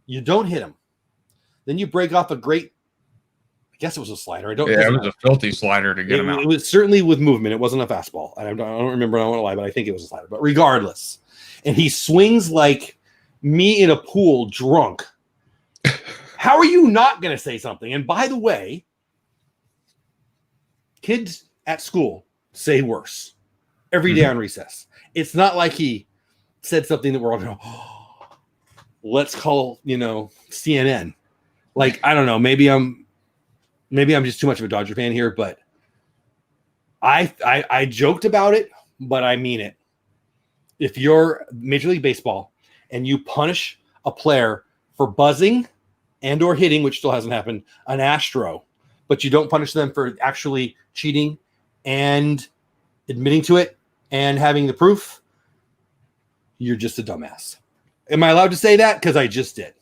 You don't hit him. Then you break off a great. I guess it was a slider. It was a filthy slider to get him out. It was certainly with movement. It wasn't a fastball. I don't remember. I don't want to lie, but I think it was a slider. But regardless, and he swings like me in a pool, drunk. How are you not going to say something? And by the way, kids at school say worse every day on recess. It's not like he said something that we're all going, let's call, CNN. Like, I don't know. Maybe I'm just too much of a Dodger fan here, but I joked about it, but I mean it. If you're Major League Baseball and you punish a player for buzzing and or hitting, which still hasn't happened, an Astro, but you don't punish them for actually cheating and admitting to it and having the proof, you're just a dumbass. Am I allowed to say that? Because I just did.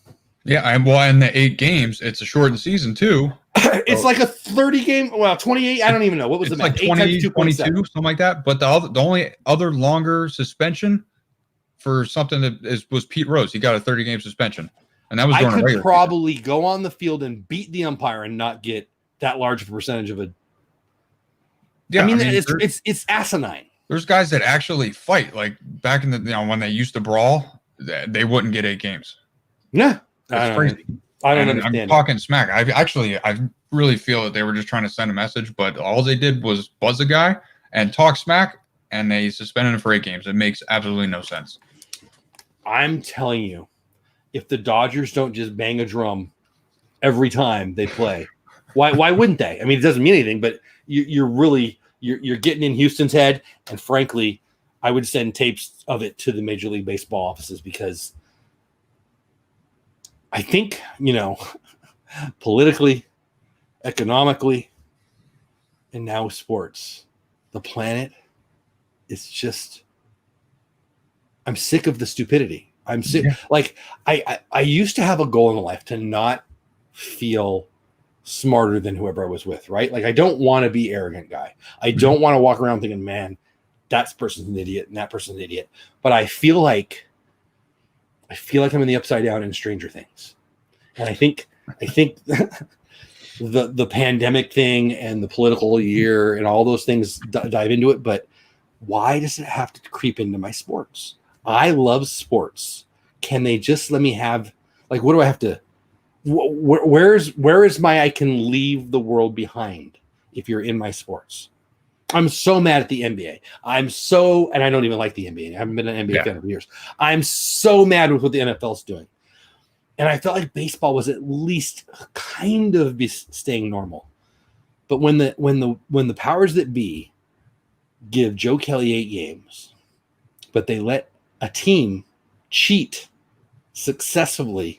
Yeah, in the 8 games, it's a shortened season too. It's like a 30 game, 28. I don't even know. What was the like 20, 22, something like that. But the only other longer suspension for something that was Pete Rose. He got a 30-game suspension. And that was I could probably go on the field and beat the umpire and not get that large of a percentage of a. Yeah, it's asinine. There's guys that actually fight. Like back in the when they used to brawl, they wouldn't get 8 games. Yeah, that's crazy. I don't understand. I'm talking smack. I really feel that they were just trying to send a message, but all they did was buzz a guy and talk smack, and they suspended him for 8 games. It makes absolutely no sense. I'm telling you. If the Dodgers don't just bang a drum every time they play, why wouldn't they? I mean, it doesn't mean anything, but you're getting in Houston's head. And frankly, I would send tapes of it to the Major League Baseball offices because I think, politically, economically, and now sports, the planet is just, I'm sick of the stupidity. I'm sick. Yeah. Like I used to have a goal in life to not feel smarter than whoever I was with, right? Like I don't want to be arrogant guy. I don't want to walk around thinking, man, that person's an idiot and that person's an idiot. But I feel like I'm in the Upside Down in Stranger Things. And I think the pandemic thing and the political year and all those things dive into it. But why does it have to creep into my sports? I love sports. Can they just let me have, like, what do I have to, where is my, I can leave the world behind if you're in my sports? I'm so mad at the NBA. And I don't even like the NBA. I haven't been an NBA fan for years. I'm so mad with what the NFL's doing. And I felt like baseball was at least kind of staying normal. But when the powers that be give Joe Kelly 8 games, but they let a team cheat successfly,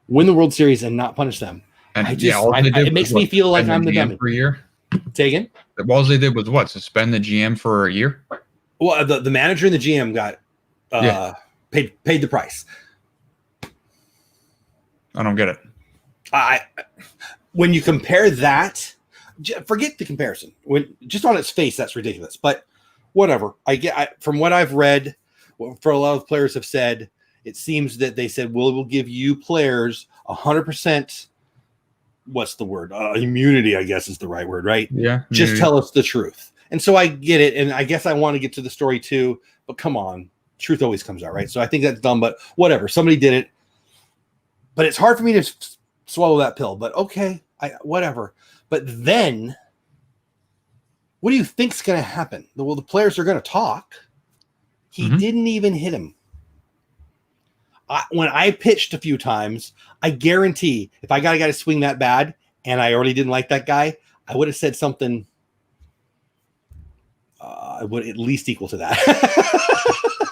win the World Series, and not punish them. And it makes me feel like I'm the dummy. For a year? Say again? All they did was what? Suspend the GM for a year? Well, the manager and the GM got paid the price. I don't get it. When you compare that, forget the comparison. When just on its face, that's ridiculous. But whatever. From what I've read, for a lot of players have said, it seems that they said, we'll give you players 100%. What's the word? Immunity, I guess is the right word, right? Yeah. Just tell us the truth. And so I get it. And I guess I want to get to the story too, but come on. Truth always comes out, right? So I think that's dumb, but whatever. Somebody did it. But it's hard for me to swallow that pill. But okay, whatever. But then, what do you think's going to happen? Well, the players are going to talk. He didn't even hit him. When I pitched a few times, I guarantee if I got a guy to swing that bad and I already didn't like that guy, I would have said something. I would at least equal to that.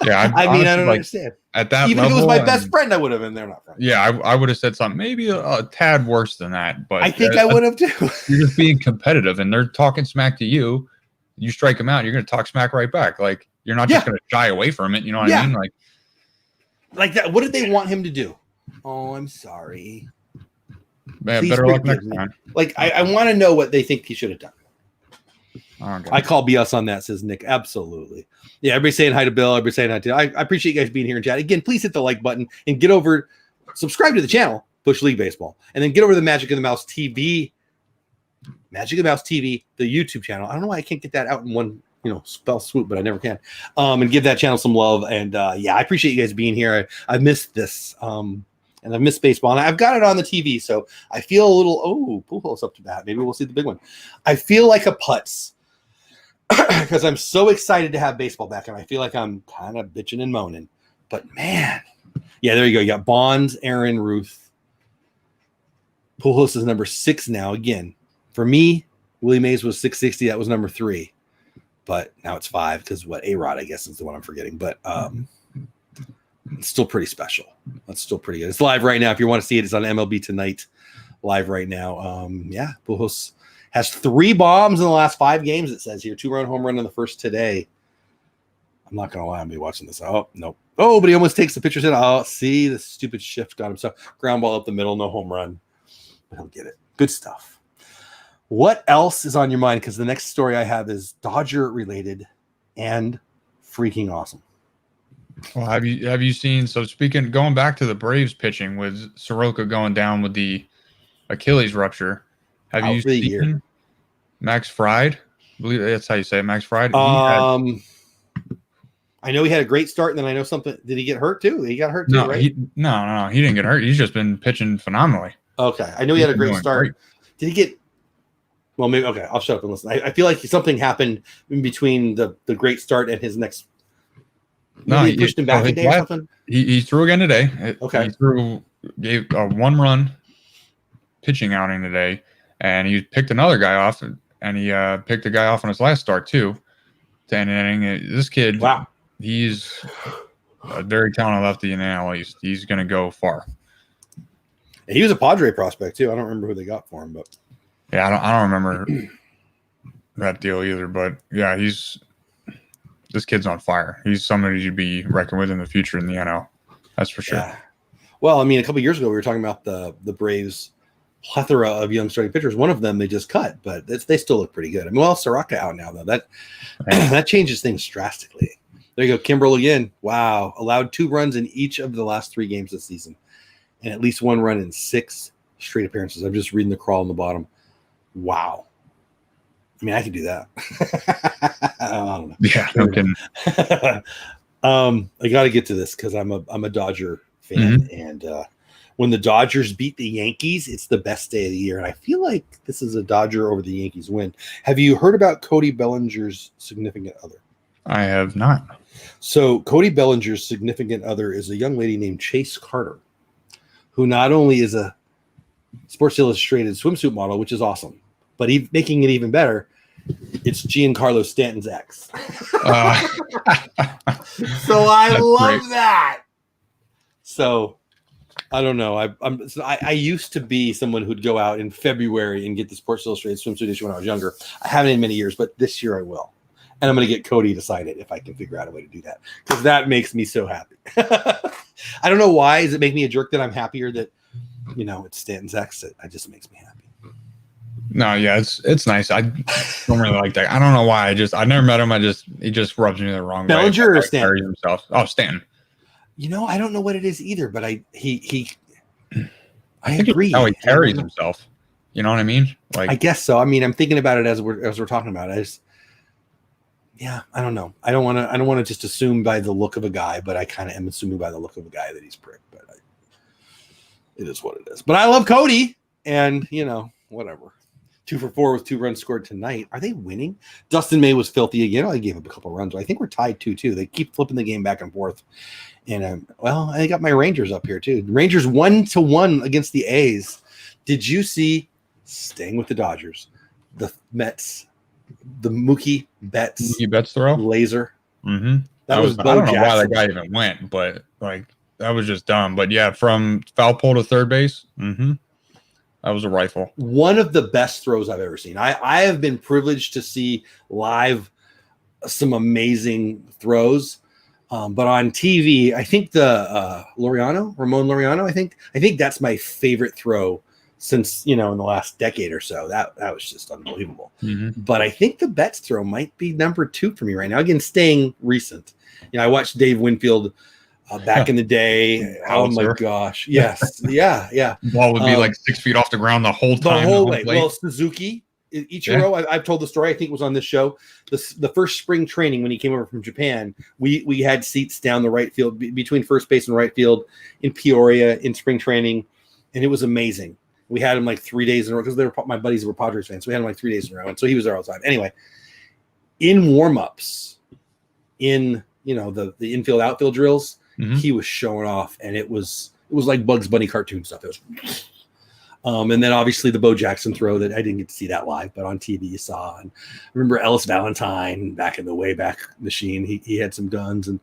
Yeah, I mean, I don't understand. At that even level, if it was my best friend, I would have been there. Not friends. Yeah, I would have said something maybe a tad worse than that, but I think I would have too. You're just being competitive, and they're talking smack to you. You strike them out, you're going to talk smack right back. Like you're not just going to shy away from it. You know what I mean? Like that. What did they want him to do? Oh, I'm sorry. Man, better luck next time. Like I want to know what they think he should have done. Okay. I call BS on that, says Nick. Absolutely. Yeah, everybody's saying hi to Bill. Everybody's saying hi to. I appreciate you guys being here in chat. Again, please hit the like button and get over, subscribe to the channel, Bush League Baseball, and then get over to the Magic of the Mouse TV, the YouTube channel. I don't know why I can't get that out in one, spell swoop, but I never can. And give that channel some love. And yeah, I appreciate you guys being here. I missed this. And I've missed baseball, and I've got it on the TV, so I feel a little. Pujols up to bat. Maybe we'll see the big one. I feel like a putz. Because I'm so excited to have baseball back, and I feel like I'm kind of bitching and moaning. But man, yeah, there you go. You got Bonds, Aaron, Ruth. Pujols is number 6 now. Again, for me, Willie Mays was 660. That was number 3, but now it's 5 because A-Rod, I guess, is the one I'm forgetting. But it's still pretty special. That's still pretty good. It's live right now. If you want to see it, it's on MLB Tonight, live right now. Yeah, Pujols has 3 bombs in the last 5 games, it says here. 2-run home run in the first today. I'm not going to lie. I'm going to be watching this. Oh, no. Oh, but he almost takes the pitcher's in. Oh, see, the stupid shift got him. So ground ball up the middle, no home run. But he'll get it. Good stuff. What else is on your mind? Because the next story I have is Dodger-related and freaking awesome. Well, have you seen, so going back to the Braves pitching with Soroka going down with the Achilles rupture, have you seen Max Fried? I believe that's how you say it, Max Fried. I know he had a great start, and then I know something. Did he get hurt too? He got hurt too, right? No, he didn't get hurt. He's just been pitching phenomenally. Okay, I know he had a great start. Great. Did he get? Well, maybe. Okay, I'll shut up and listen. I feel like something happened in between the great start and his next. He pushed him back a day or something. He threw again today. Okay, he gave a 1-run pitching outing today. And he picked another guy off, and he picked a guy off on his last start too. 10 inning. This kid, wow, he's a very talented lefty in the NL East. He's going to go far. He was a Padre prospect too. I don't remember who they got for him, but yeah, I don't remember that deal either. But yeah, this kid's on fire. He's somebody you'd be reckoned with in the future in the NL. That's for sure. Yeah. Well, I mean, a couple of years ago we were talking about the Braves. Plethora of young starting pitchers. One of them they just cut, but they still look pretty good. I mean, well, Soroka out now though. That changes things drastically. There you go, Kimbrel again. Wow, allowed 2 runs in each of the last 3 games this season, and at least 1 run in 6 straight appearances. I'm just reading the crawl on the bottom. Wow. I mean, I could do that. I don't know. Yeah, no kidding. I got to get to this because I'm a Dodger fan, and when the Dodgers beat the Yankees, it's the best day of the year. And I feel like this is a Dodger over the Yankees win. Have you heard about Cody Bellinger's significant other? I have not. So Cody Bellinger's significant other is a young lady named Chase Carter, who not only is a Sports Illustrated swimsuit model, which is awesome, but making it even better, it's Giancarlo Stanton's ex. So I love that. So I don't know. I used to be someone who'd go out in February and get the Sports Illustrated swimsuit issue when I was younger. I haven't in many years, but this year I will. And I'm going to get Cody to sign it if I can figure out a way to do that, because that makes me so happy. I don't know why. Does it make me a jerk that I'm happier that, it's Stanton's ex? It just makes me happy. No, yeah, it's nice. I don't really like that. I don't know why. I never met him. He just rubs me the wrong way. Bellinger or Stanton? Himself. Oh, Stanton. I don't know what it is either, but I agree. How he carries himself. You know what I mean? Like, I guess so. I mean, I'm thinking about it as we're talking about it. I don't know. I don't want to just assume by the look of a guy, but I kind of am assuming by the look of a guy that he's prick. But It is what it is. But I love Cody, and whatever. 2 for 4 with 2 runs scored tonight. Are they winning? Dustin May was filthy again. I gave up a couple runs. I think we're tied 2-2. They keep flipping the game back and forth. And I got my Rangers up here too. The Rangers 1-1 against the A's. Did you see, staying with the Dodgers, the Mets, the Mookie Betts throw laser? Mm-hmm. That was I don't know why that guy even went, but that was just dumb. But yeah, from foul pole to third base, that was a rifle. One of the best throws I've ever seen. I have been privileged to see live some amazing throws, but on TV, I think the Ramon Laureano. I think that's my favorite throw since in the last decade or so. That was just unbelievable. Mm-hmm. But I think the Betts throw might be number 2 for me right now. Again, staying recent. I watched Dave Winfield back in the day. Oh my gosh. Yes. Yeah. Ball would be like 6 feet off the ground the whole time. The whole way. Well, Suzuki, Ichiro, I've told the story. I think it was on this show. The first spring training when he came over from Japan, we had seats down the right field between first base and right field in Peoria in spring training. And it was amazing. We had him like 3 days in a row because my buddies were Padres fans. So we had him like 3 days in a row. And so he was there all the time. Anyway, in warm-ups, in the infield outfield drills, he was showing off, and it was like Bugs Bunny cartoon stuff. It was, and then obviously the Bo Jackson throw that I didn't get to see that live, but on TV you saw. And I remember Ellis Valentine back in the Wayback Machine. He had some guns, and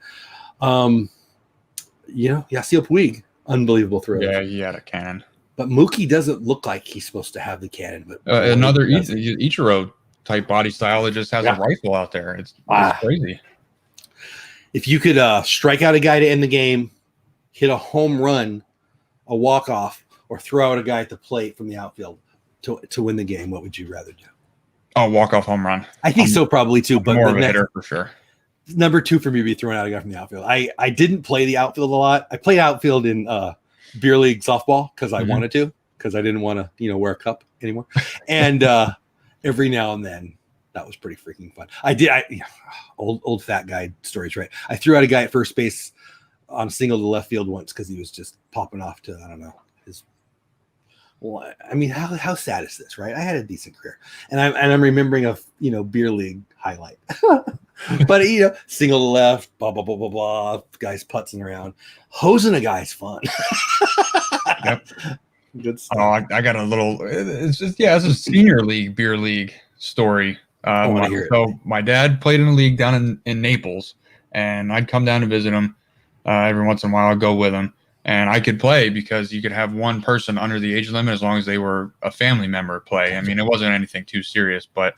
Yasiel Puig, unbelievable throw. Yeah, he had a cannon. But Mookie doesn't look like he's supposed to have the cannon. But another Ichiro type body style that just has a rifle out there. It's crazy. If you could strike out a guy to end the game, hit a home run, a walk-off, or throw out a guy at the plate from the outfield to win the game, what would you rather do? Oh, walk-off home run. I think so probably too. But more of a hitter for sure. Number 2 for me would be throwing out a guy from the outfield. I didn't play the outfield a lot. I played outfield in beer league softball because I wanted to, because I didn't want to wear a cup anymore. And every now and then, that was pretty freaking fun. Old fat guy stories, right? I threw out a guy at first base on single to left field once because he was just popping off to, I don't know, how sad is this, right? I had a decent career, and I'm remembering a beer league highlight, but single to left, blah blah blah blah blah, guys putzing around, hosing a guy's fun. Yep, good stuff. Oh, I got a little. It's a senior league beer league story. So my dad played in a league down in Naples, and I'd come down to visit him every once in a while. I'd go with him, and I could play because you could have one person under the age limit as long as they were a family member play. I mean, it wasn't anything too serious, but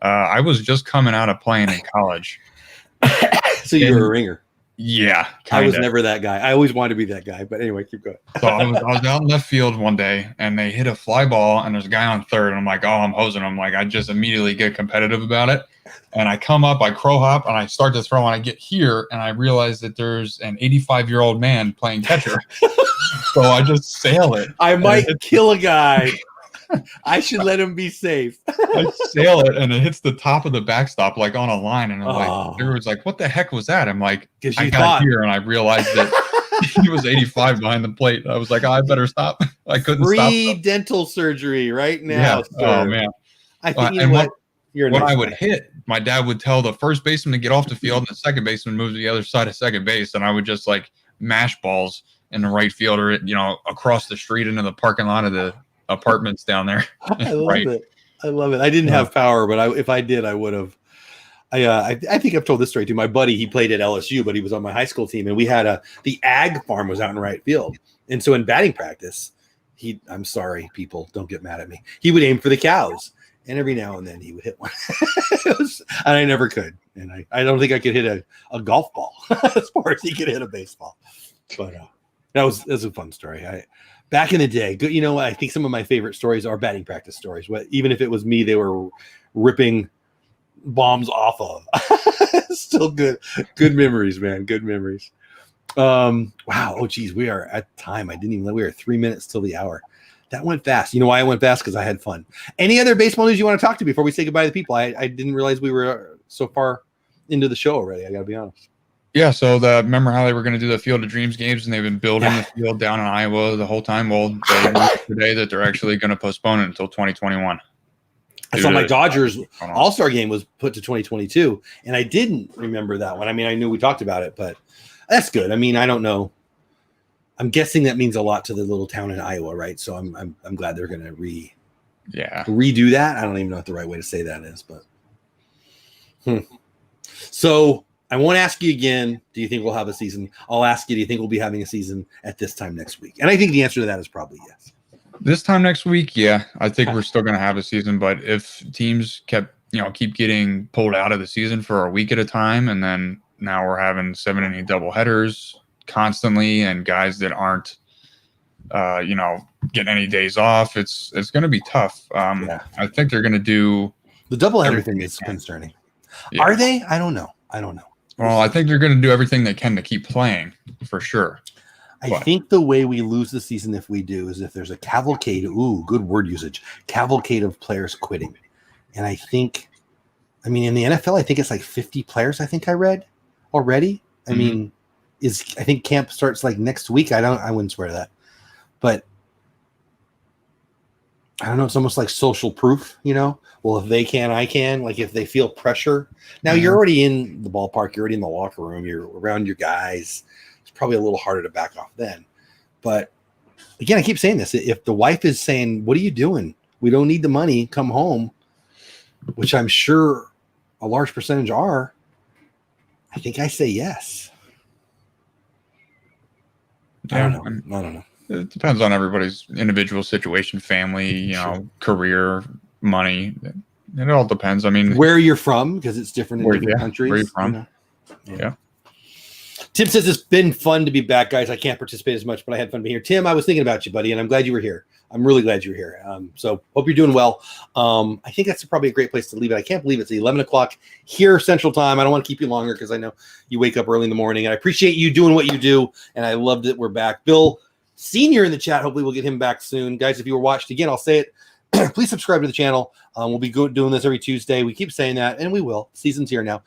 I was just coming out of playing in college. So you were a ringer. Yeah, kinda. I was never that guy. I always wanted to be that guy, but anyway, keep going. So I was out in left field one day, and they hit a fly ball, and there's a guy on third, and I'm like, I'm hosing him. Like, I just immediately get competitive about it, and I come up, I crow hop, and I start to throw, and I get here, and I realize that there's an 85-year-old man playing catcher. So I just sail it. I might kill a guy. I should let him be safe. I sail it, and it hits the top of the backstop, like on a line. And I'm like, everyone's like, what the heck was that? I'm like, I got here, and I realized that he was 85 behind the plate. I was like, I better stop. I couldn't stop. Free dental surgery right now. Yeah. Oh, man. I think what I would hit, my dad would tell the first baseman to get off the field, and the second baseman move to the other side of second base. And I would just like mash balls in the right field or, across the street into the parking lot of the apartments down there. I love it. I didn't have power, but if I did, I would have. I think I've told this story too. My buddy, he played at LSU, but he was on my high school team, and we had the ag farm was out in right field, and so in batting practice, I'm sorry, people, don't get mad at me. He would aim for the cows, and every now and then he would hit one. And I never could, and I don't think I could hit a golf ball as far as he could hit a baseball. But that was a fun story. Back in the day, good. I think some of my favorite stories are batting practice stories. Even if it was me, they were ripping bombs off of. Still good memories, man. Good memories. Wow. Oh, geez, we are at time. I didn't even know we were 3 minutes till the hour. That went fast. You know why it went fast? Because I had fun. Any other baseball news you want to talk to before we say goodbye to the people? I didn't realize we were so far into the show already. I got to be honest. Yeah, so remember how they were going to do the Field of Dreams games, and they've been building the field down in Iowa the whole time? Well, they announced today that they're actually going to postpone it until 2021. I saw my Dodgers All-Star game was put to 2022, and I didn't remember that one. I mean, I knew we talked about it, but that's good. I mean, I don't know. I'm guessing that means a lot to the little town in Iowa, right? So I'm glad they're going to redo that. I don't even know what the right way to say that is, but So I won't ask you again, do you think we'll have a season? I'll ask you, do you think we'll be having a season at this time next week? And I think the answer to that is probably yes. This time next week, yeah. I think we're still going to have a season, but if teams keep getting pulled out of the season for a week at a time, and then now we're having 7-inning doubleheaders constantly, and guys that aren't, getting any days off, it's going to be tough. I think they're going to do the doubleheader thing is concerning. Yeah. Are they? I don't know. Well, I think they're going to do everything they can to keep playing for sure. I think the way we lose the season if we do is if there's a cavalcade. Ooh, good word usage. Cavalcade of players quitting. And I mean, in the NFL, I think it's like 50 players. I think I read already. I mean, I think camp starts like next week. I wouldn't swear to that, but I don't know. It's almost like social proof, Well, if they can, I can. Like if they feel pressure. Now you're already in the ballpark. You're already in the locker room. You're around your guys. Probably a little harder to back off then. But again, I keep saying this. If the wife is saying, what are you doing? We don't need the money. Come home, which I'm sure a large percentage are. I think I say yes. Yeah, I don't know. It depends on everybody's individual situation, family, career, money. It all depends. I mean, where you're from, because it's different in different countries. Where you're from. Yeah. Tim says it's been fun to be back, guys. I can't participate as much, but I had fun being here. Tim, I was thinking about you, buddy, and I'm glad you were here. I'm really glad you were here. So hope you're doing well. I think that's probably a great place to leave it. I can't believe it's 11 o'clock here Central Time. I don't want to keep you longer because I know you wake up early in the morning, and I appreciate you doing what you do, and I loved that we're back. Bill Senior in the chat. Hopefully we'll get him back soon. Guys, if you were watched again, I'll say it. Please subscribe to the channel. We'll be doing this every Tuesday. We keep saying that, and we will. Season's here now.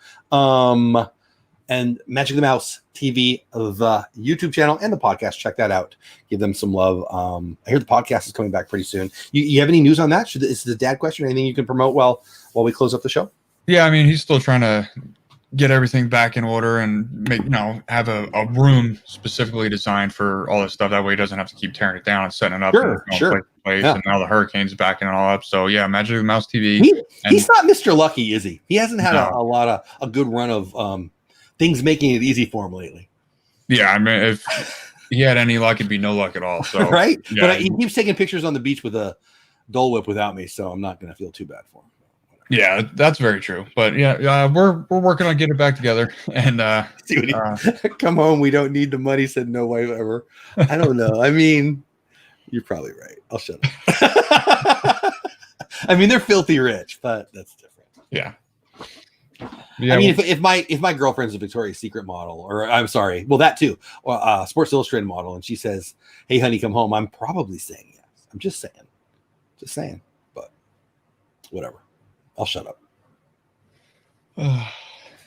And Magic the Mouse TV, the YouTube channel, and the podcast. Check that out. Give them some love. I hear the podcast is coming back pretty soon. You have any news on that? Is the dad question anything you can promote while we close up the show? Yeah, I mean, he's still trying to get everything back in order and make have a room specifically designed for all this stuff. That way he doesn't have to keep tearing it down and setting it up. Sure. Yeah. And now the hurricane's backing it all up. So yeah, Magic the Mouse TV. He's not Mr. Lucky, is he? He hasn't had a lot of a good run of things making it easy for him lately. Yeah, I mean, if he had any luck, it'd be no luck at all. So right? Yeah. But he keeps taking pictures on the beach with a Dole Whip without me, so I'm not going to feel too bad for him. Yeah, that's very true. But yeah, we're working on getting it back together. And come home, we don't need the money, said no wife ever. I don't know. I mean, you're probably right. I'll shut up. I mean, they're filthy rich, but that's different. Yeah. I mean, if my girlfriend's a Victoria's Secret model, or I'm sorry, well, that too, Sports Illustrated model, and she says, "Hey, honey, come home," I'm probably saying yes. I'm just saying, but whatever. I'll shut up.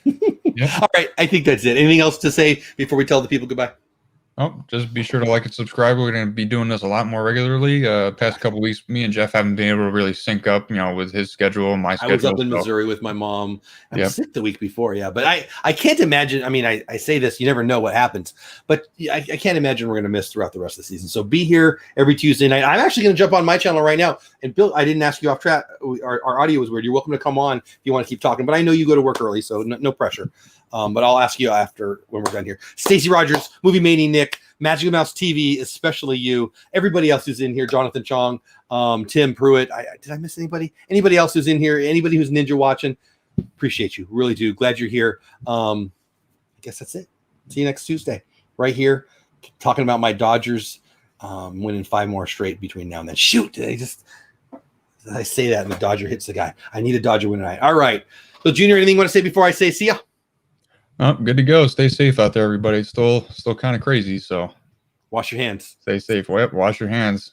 Yeah. All right. I think that's it. Anything else to say before we tell the people goodbye? Oh, just be sure to like and subscribe. We're going to be doing this a lot more regularly. Past couple of weeks, me and Jeff haven't been able to really sync up, with his schedule and my schedule. I was up in Missouri with my mom. I was sick the week before, yeah. But I can't imagine. I mean, I say this, you never know what happens. But I can't imagine we're going to miss throughout the rest of the season. So be here every Tuesday night. I'm actually going to jump on my channel right now. And Bill, I didn't ask you off track. Our audio was weird. You're welcome to come on if you want to keep talking. But I know you go to work early, so no pressure. But I'll ask you after when we're done here. Stacey Rogers, Movie Mania Nick, Magic Mouse TV, especially you. Everybody else who's in here, Jonathan Chong, Tim Pruitt. Did I miss anybody? Anybody else who's in here? Anybody who's ninja watching? Appreciate you. Really do. Glad you're here. I guess that's it. See you next Tuesday. Right here, talking about my Dodgers winning 5 more straight between now and then. Shoot, I say that and the Dodger hits the guy. I need a Dodger win tonight. All right. So, Junior, anything you want to say before I say see ya? Oh, good to go. Stay safe out there, everybody. It's still kind of crazy, so wash your hands. Stay safe. Wash your hands.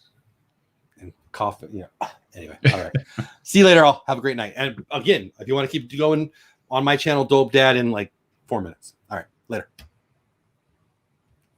And cough. Yeah. Anyway, all right. See you later, all. Have a great night. And again, if you want to keep going on my channel, Dope Dad, in like 4 minutes. All right. Later.